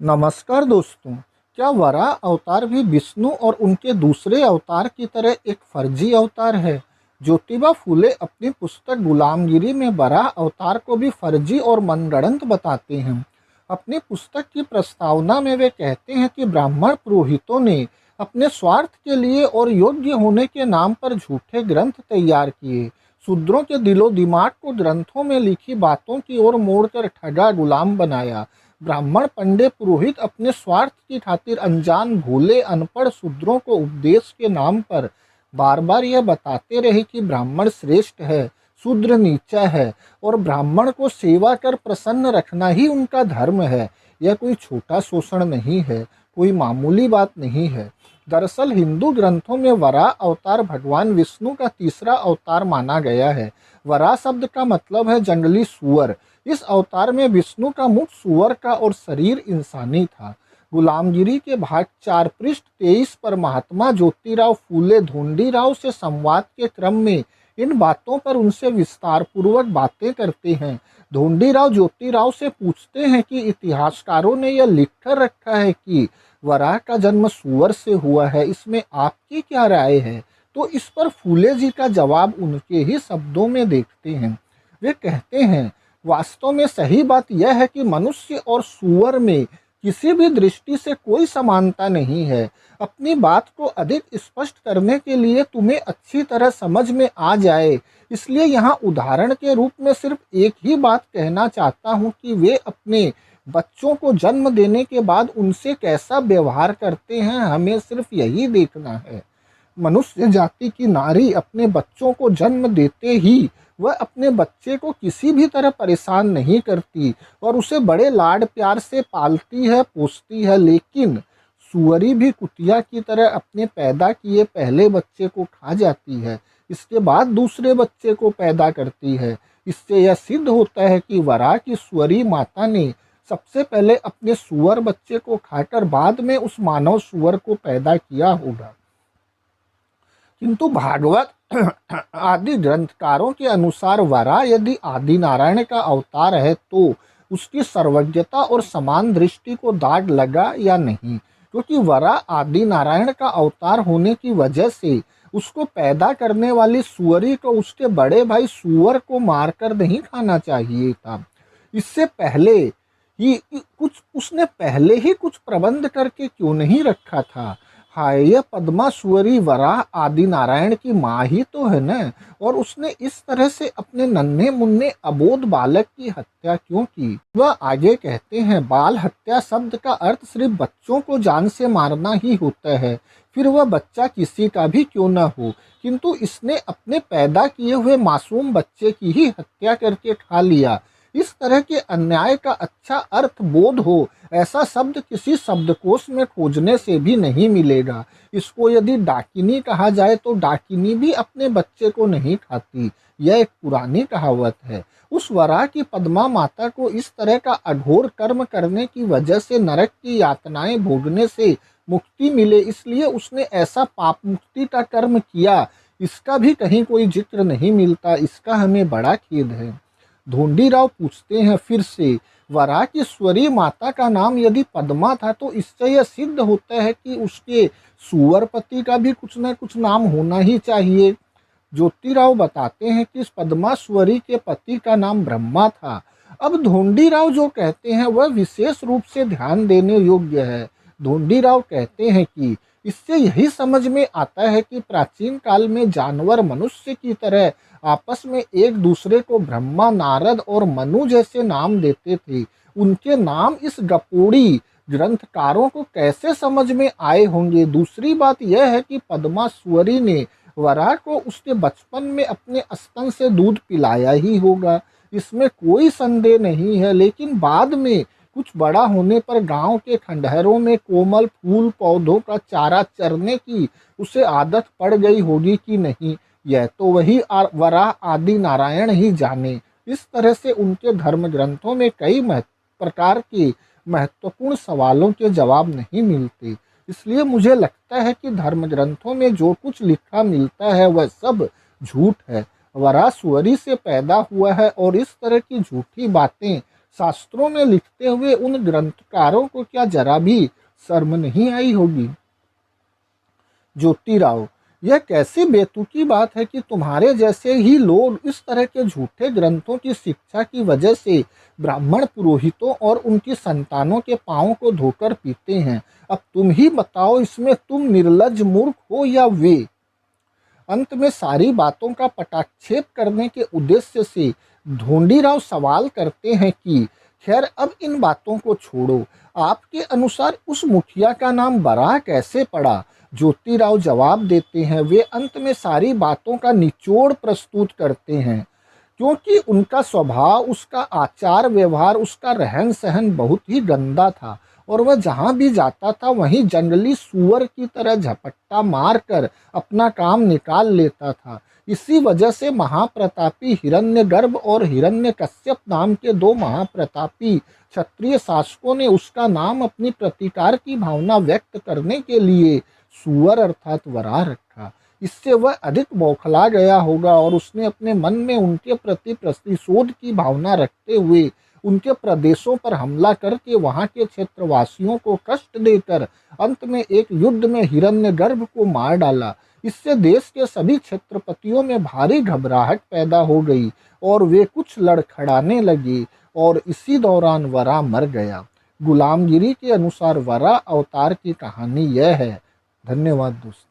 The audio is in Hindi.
नमस्कार दोस्तों। क्या वराह अवतार भी विष्णु और उनके दूसरे अवतार की तरह एक फर्जी अवतार है? ज्योतिबा फूले अपनी पुस्तक गुलामगिरी में वराह अवतार को भी फर्जी और मनगढ़ंत बताते हैं। अपनी पुस्तक की प्रस्तावना में वे कहते हैं कि ब्राह्मण पुरोहितों ने अपने स्वार्थ के लिए और योग्य होने के नाम पर झूठे ग्रंथ तैयार किए, शूद्रों के दिलो दिमाग को ग्रंथों में लिखी बातों की ओर मोड़कर ठगा गुलाम बनाया। ब्राह्मण पंडे पुरोहित अपने स्वार्थ की खातिर अनजान भोले अनपढ़ शूद्रों को उपदेश के नाम पर बार बार यह बताते रहे कि ब्राह्मण श्रेष्ठ है, शूद्र नीचा है और ब्राह्मण को सेवा कर प्रसन्न रखना ही उनका धर्म है। यह कोई छोटा शोषण नहीं है, कोई मामूली बात नहीं है। दरअसल हिंदू ग्रंथों में वराह अवतार भगवान विष्णु का तीसरा अवतार माना गया है। वराह शब्द का मतलब है जंगली सुअर। इस अवतार में विष्णु का मुख सुअर का और शरीर इंसानी था। गुलामगिरी के भाग 4 पृष्ठ 23 पर महात्मा ज्योतिराव फूले धोंडीराव से संवाद के क्रम में इन बातों पर उनसे विस्तार पूर्वक बातें करते हैं। धोंडीराव ज्योतिराव से पूछते हैं कि इतिहासकारों ने यह लिख कर रखा है कि वराह का जन्म सुअर से हुआ है, इसमें आपकी क्या राय है? तो इस पर फूले जी का जवाब उनके ही शब्दों में देखते हैं। वे कहते हैं, वास्तव में सही बात यह है कि मनुष्य और सूअर में किसी भी दृष्टि से कोई समानता नहीं है। अपनी बात को अधिक स्पष्ट करने के लिए तुम्हें अच्छी तरह समझ में आ जाए, इसलिए यहाँ उदाहरण के रूप में सिर्फ एक ही बात कहना चाहता हूँ कि वे अपने बच्चों को जन्म देने के बाद उनसे कैसा व्यवहार करते हैं, हमें सिर्फ यही देखना है। मनुष्य जाति की नारी अपने बच्चों को जन्म देते ही वह अपने बच्चे को किसी भी तरह परेशान नहीं करती और उसे बड़े लाड प्यार से पालती है, पोसती है। लेकिन सुअरी भी कुतिया की तरह अपने पैदा किए पहले बच्चे को खा जाती है, इसके बाद दूसरे बच्चे को पैदा करती है। इससे यह सिद्ध होता है कि वराह की सुअरी माता ने सबसे पहले अपने सुअर बच्चे को खाकर बाद में उस मानव सुअर को पैदा किया होगा। किंतु भागवत आदि ग्रंथकारों के अनुसार वराह यदि आदि नारायण का अवतार है तो उसकी सर्वज्ञता और समान दृष्टि को दाग लगा या नहीं? क्योंकि वराह आदि नारायण का अवतार होने की वजह से उसको पैदा करने वाली सुअरी को उसके बड़े भाई सुअर को मारकर नहीं खाना चाहिए था। इससे पहले ही उसने पहले ही कुछ प्रबंध करके क्यों नहीं रखा था? हाय, यह पद्मा सुअरी वराह आदि नारायण की माँ ही तो है न, और उसने इस तरह से अपने नन्हे मुन्ने अबोध बालक की हत्या क्यों की? वह आगे कहते हैं, बाल हत्या शब्द का अर्थ सिर्फ बच्चों को जान से मारना ही होता है, फिर वह बच्चा किसी का भी क्यों न हो। किंतु इसने अपने पैदा किए हुए मासूम बच्चे की ही हत्या करके खा लिया। इस तरह के अन्याय का अच्छा अर्थ बोध हो ऐसा शब्द किसी शब्दकोश में खोजने से भी नहीं मिलेगा। इसको यदि डाकिनी कहा जाए तो डाकिनी भी अपने बच्चे को नहीं खाती, यह एक पुरानी कहावत है। उस वराह की पद्मा माता को इस तरह का अघोर कर्म करने की वजह से नरक की यातनाएं भोगने से मुक्ति मिले, इसलिए उसने ऐसा पाप मुक्ति का कर्म किया। इसका भी कहीं कोई जिक्र नहीं मिलता, इसका हमें बड़ा खेद है। धोंडीराव पूछते हैं फिर से, वराह की स्वरी माता का नाम यदि पद्मा था तो इससे यह सिद्ध होता है कि उसके सुअर पति का भी कुछ न कुछ नाम होना ही चाहिए। ज्योतिराव बताते हैं कि इस पद्मा स्वरी के पति का नाम ब्रह्मा था। अब धोंडीराव जो कहते हैं वह विशेष रूप से ध्यान देने योग्य है। धोंडीराव कहते हैं कि इससे यही समझ में आता है कि प्राचीन काल में जानवर मनुष्य की तरह आपस में एक दूसरे को ब्रह्मा, नारद और मनु जैसे नाम देते थे। उनके नाम इस गपोड़ी ग्रंथकारों को कैसे समझ में आए होंगे? दूसरी बात यह है कि पद्मा सुअरी ने वराह को उसके बचपन में अपने स्तन से दूध पिलाया ही होगा, इसमें कोई संदेह नहीं है। लेकिन बाद में कुछ बड़ा होने पर गांव के खंडहरों में कोमल फूल पौधों का चारा चरने की उसे आदत पड़ गई होगी कि नहीं, यह तो वही वराह आदि नारायण ही जाने। इस तरह से उनके धर्म ग्रंथों में कई प्रकार के महत्वपूर्ण सवालों के जवाब नहीं मिलते। इसलिए मुझे लगता है कि धर्म ग्रंथों में जो कुछ लिखा मिलता है वह सब झूठ है। वराह सुअरी से पैदा हुआ है और इस तरह की झूठी बातें शास्त्रों में लिखते हुए उन ग्रंथकारों को क्या जरा भी शर्म नहीं आई होगी? ज्योतिराव, यह कैसी बेतुकी बात है कि तुम्हारे जैसे ही लोग इस तरह के झूठे ग्रंथों की शिक्षा की वजह से ब्राह्मण पुरोहितों और उनकी संतानों के पांवों को धोकर पीते हैं। अब तुम ही बताओ, इसमें तुम निर्लज्ज मूर्ख हो या वे? अंत में सारी बातों का पटाक्षेप करने के उद्देश्य से ढोंडीराव सवाल करते हैं कि खैर अब इन बातों को छोड़ो, आपके अनुसार उस मुखिया का नाम बराह कैसे पड़ा? ज्योतिराव जवाब देते हैं, वे अंत में सारी बातों का निचोड़ प्रस्तुत करते हैं, क्योंकि उनका स्वभाव, उसका आचार व्यवहार, उसका रहन सहन बहुत ही गंदा था और वह जहाँ भी जाता था वहीं जंगली सूअर की तरह झपट्टा मारकर अपना काम निकाल लेता था। इसी वजह से महाप्रतापी हिरण्यगर्भ और हिरण्यकश्यप नाम के दो महाप्रतापी क्षत्रिय शासकों ने उसका नाम अपनी प्रतिकार की भावना व्यक्त करने के लिए सूअर अर्थात वराह रखा। इससे वह अधिक बौखला गया होगा और उसने अपने मन में उनके प्रति प्रतिशोध की भावना रखते हुए उनके प्रदेशों पर हमला करके वहां के क्षेत्रवासियों को कष्ट देकर अंत में एक युद्ध में हिरण्यगर्भ को मार डाला। इससे देश के सभी क्षेत्रपतियों में भारी घबराहट पैदा हो गई और वे कुछ लड़खड़ाने लगे और इसी दौरान वराह मर गया। गुलामगिरी के अनुसार वराह अवतार की कहानी यह है। धन्यवाद दोस्तों।